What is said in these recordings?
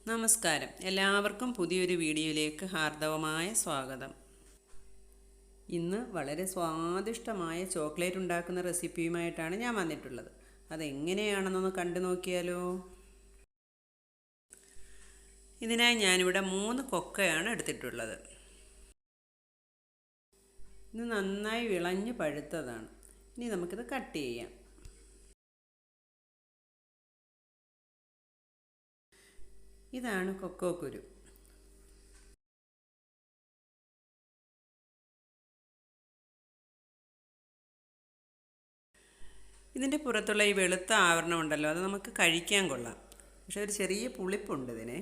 നമസ്കാരം. എല്ലാവർക്കും പുതിയൊരു വീഡിയോയിലേക്ക് ഹാർദവമായ സ്വാഗതം. ഇന്ന് വളരെ സ്വാദിഷ്ടമായ ചോക്ലേറ്റ് ഉണ്ടാക്കുന്ന റെസിപ്പിയുമായിട്ടാണ് ഞാൻ വന്നിട്ടുള്ളത്. അതെങ്ങനെയാണെന്നൊന്ന് കണ്ടു നോക്കിയാലോ? ഇതിനായി ഞാനിവിടെ 3 കൊക്കയാണ് എടുത്തിട്ടുള്ളത്. ഇത് നന്നായി വിളഞ്ഞ് പഴുത്തതാണ്. ഇനി നമുക്കിത് കട്ട് ചെയ്യാം. ഇതാണ് കൊക്കോ കുരു. ഇതിൻ്റെ പുറത്തുള്ള ഈ വെളുത്ത ആവരണം ഉണ്ടല്ലോ, അത് നമുക്ക് കഴിക്കാൻ കൊള്ളാം. പക്ഷെ ഒരു ചെറിയ പുളിപ്പുണ്ട് ഇതിനെ.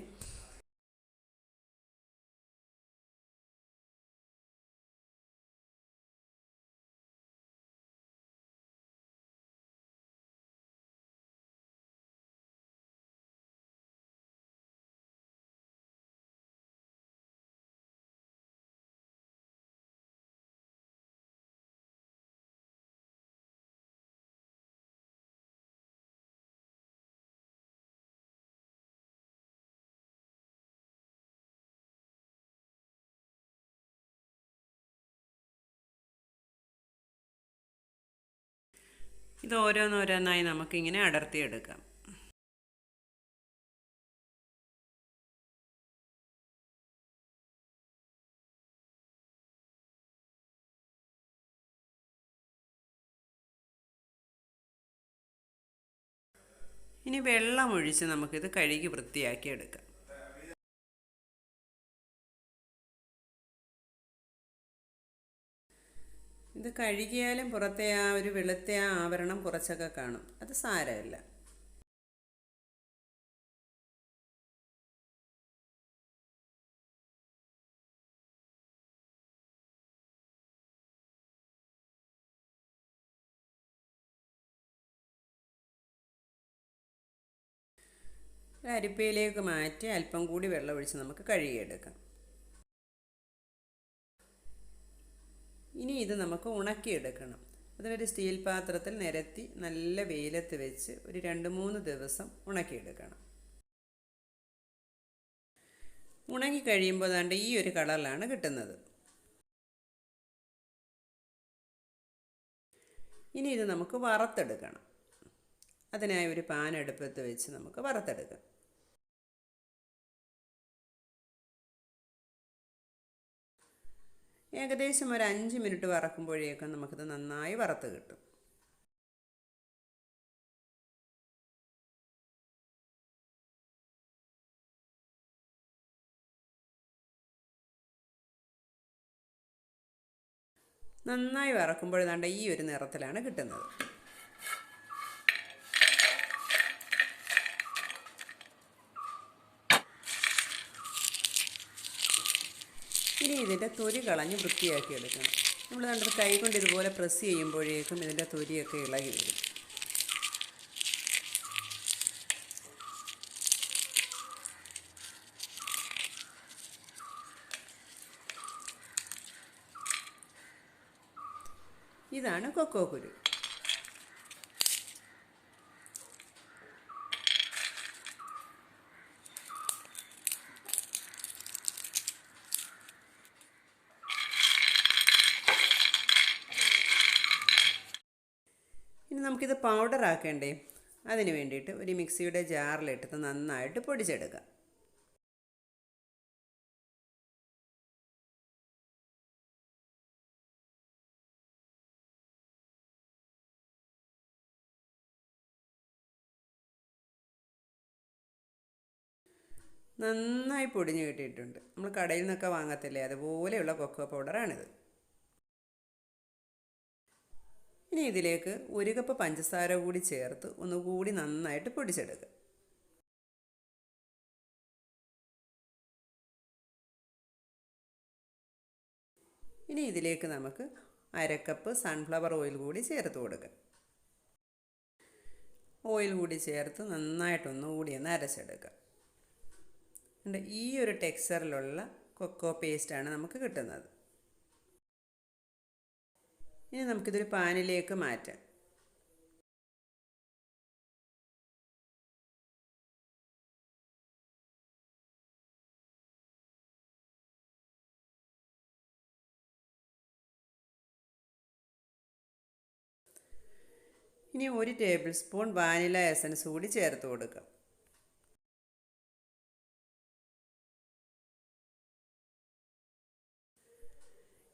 ഇത് ഓരോന്നോരോന്നായി നമുക്കിങ്ങനെ അടർത്തിയെടുക്കാം. ഇനി വെള്ളം ഒഴിച്ച് നമുക്കിത് കഴുകി വൃത്തിയാക്കി എടുക്കാം. ഇത് കഴുകിയാലും പുറത്തെ ആ ഒരു വെളുത്ത ആവരണം കുറച്ചൊക്കെ കാണും. അത് സാരമില്ല. അരിപ്പയിലേക്ക് മാറ്റി അല്പം കൂടി വെള്ളം ഒഴിച്ച് നമുക്ക് കഴുകിയെടുക്കാം. ഇനി ഇത് നമുക്ക് ഉണക്കിയെടുക്കണം. അതൊരു സ്റ്റീൽ പാത്രത്തിൽ നിരത്തി നല്ല വെയിലത്ത് വെച്ച് ഒരു 2-3 ദിവസം ഉണക്കിയെടുക്കണം. ഉണങ്ങി കഴിയുമ്പോൾ ദാണ്ട് ഈ ഒരു കളറിലാണ് കിട്ടുന്നത്. ഇനി ഇത് നമുക്ക് വറുത്തെടുക്കണം. അതിനായി ഒരു പാൻ അടുപ്പത്ത് വെച്ച് നമുക്ക് വറുത്തെടുക്കാം. ഏകദേശം ഒരു 5 മിനിറ്റ് വറക്കുമ്പോഴേക്കും നമുക്കിത് നന്നായി വറുത്ത് കിട്ടും. നന്നായി വറക്കുമ്പോൾ ദാണ്ട ഈ ഒരു നിറത്തിലാണ് കിട്ടുന്നത്. ഇനി ഇതിൻ്റെ തൊലി കളഞ്ഞ് വൃത്തിയാക്കി എടുക്കണം. നമ്മൾ കണ്ടത് കൈ കൊണ്ട് ഇതുപോലെ പ്രസ് ചെയ്യുമ്പോഴേക്കും ഇതിൻ്റെ തൊലിയൊക്കെ ഇളകി വരും. ഇതാണ് കൊക്കോ കുരു. ഇനി നമുക്കിത് പൗഡർ ആക്കേണ്ടേ? അതിന് വേണ്ടിയിട്ട് ഒരു മിക്സിയുടെ ജാറിലിട്ടിട്ട് നന്നായിട്ട് പൊടിച്ചെടുക്കാം. നന്നായി പൊടിഞ്ഞ് കിട്ടിയിട്ടുണ്ട്. നമ്മൾ കടയിൽ നിന്നൊക്കെ വാങ്ങത്തില്ലേ, അതുപോലെയുള്ള കൊക്കോ പൗഡറാണിത്. ഇനി ഇതിലേക്ക് 1 കപ്പ് പഞ്ചസാര കൂടി ചേർത്ത് ഒന്നുകൂടി നന്നായിട്ട് പൊടിച്ചെടുക്കുക. ഇനി ഇതിലേക്ക് നമുക്ക് 1/2 കപ്പ് സൺഫ്ലവർ ഓയിൽ കൂടി ചേർത്ത് കൊടുക്കുക. ഓയിൽ കൂടി ചേർത്ത് നന്നായിട്ടൊന്നുകൂടി ഒന്ന് അരച്ചെടുക്കുക. ഈ ഒരു ടെക്സ്ചറിലുള്ള കൊക്കോ പേസ്റ്റാണ് നമുക്ക് കിട്ടുന്നത്. ഇനി നമുക്കിതൊരു പാനിലേക്ക് മാറ്റാം. ഇനി 1 ടേബിൾ സ്പൂൺ വാനില എസൻസ് കൂടി ചേർത്ത് കൊടുക്കാം.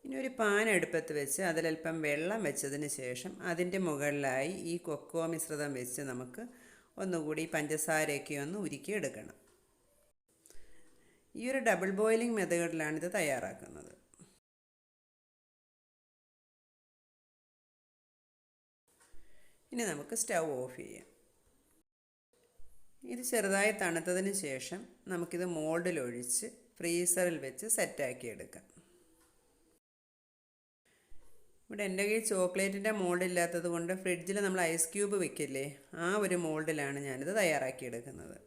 ഇനി ഒരു പാൻ അടുപ്പത്ത് വെച്ച് അതിലൽപ്പം വെള്ളം വെച്ചതിന് ശേഷം അതിൻ്റെ മുകളിലായി ഈ കൊക്കോ മിശ്രിതം വെച്ച് നമുക്ക് ഒന്നുകൂടി പഞ്ചസാരയൊക്കെ ഒന്ന് ഉരുക്കിയെടുക്കണം. ഈ ഒരു ഡബിൾ ബോയിലിംഗ് മെത്തേഡിലാണ് ഇത് തയ്യാറാക്കുന്നത്. ഇനി നമുക്ക് സ്റ്റൗ ഓഫ് ചെയ്യാം. ഇത് ചെറുതായി തണുത്തതിന് ശേഷം നമുക്കിത് മോൾഡിലൊഴിച്ച് ഫ്രീസറിൽ വെച്ച് സെറ്റാക്കി എടുക്കാം. ഇവിടെ എൻ്റെ കയ്യിൽ ചോക്ലേറ്റിൻ്റെ മോൾഡ് ഇല്ലാത്തത് കൊണ്ട് ഫ്രിഡ്ജിൽ നമ്മൾ ഐസ് ക്യൂബ് വെക്കില്ലേ, ആ ഒരു മോൾഡിലാണ് ഞാനിത് തയ്യാറാക്കിയെടുക്കുന്നത്.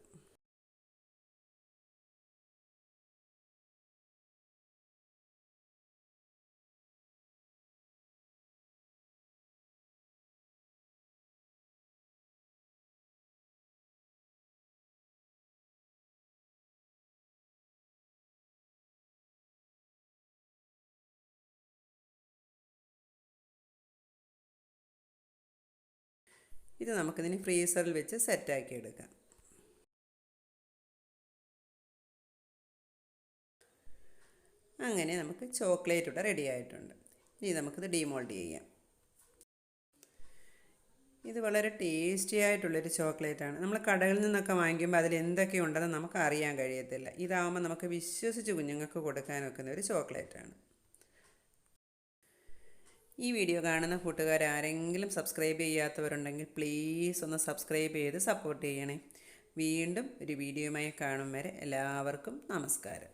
ഇത് നമുക്കിതിന് ഫ്രീസറിൽ വെച്ച് സെറ്റാക്കി എടുക്കാം. അങ്ങനെ നമുക്ക് ചോക്ലേറ്റ് ഇവിടെ റെഡി ആയിട്ടുണ്ട്. ഇനി നമുക്കിത് ഡീമോൾഡ് ചെയ്യാം. ഇത് വളരെ ടേസ്റ്റി ആയിട്ടുള്ളൊരു ചോക്ലേറ്റാണ്. നമ്മൾ കടകളിൽ നിന്നൊക്കെ വാങ്ങിക്കുമ്പോൾ അതിൽ എന്തൊക്കെ ഉണ്ടെന്ന് നമുക്ക് അറിയാൻ കഴിയത്തില്ല. ഇതാകുമ്പോൾ നമുക്ക് വിശ്വസിച്ച് കുഞ്ഞുങ്ങൾക്ക് കൊടുക്കാൻ വെക്കുന്ന ഒരു ചോക്ലേറ്റാണ്. ഈ വീഡിയോ കാണുന്ന കൂട്ടുകാരാരെങ്കിലും സബ്സ്ക്രൈബ് ചെയ്യാത്തവരുണ്ടെങ്കിൽ പ്ലീസ് ഒന്ന് സബ്സ്ക്രൈബ് ചെയ്ത് സപ്പോർട്ട് ചെയ്യണേ. വീണ്ടും ഒരു വീഡിയോയുമായി കാണും വരെ എല്ലാവർക്കും നമസ്കാരം.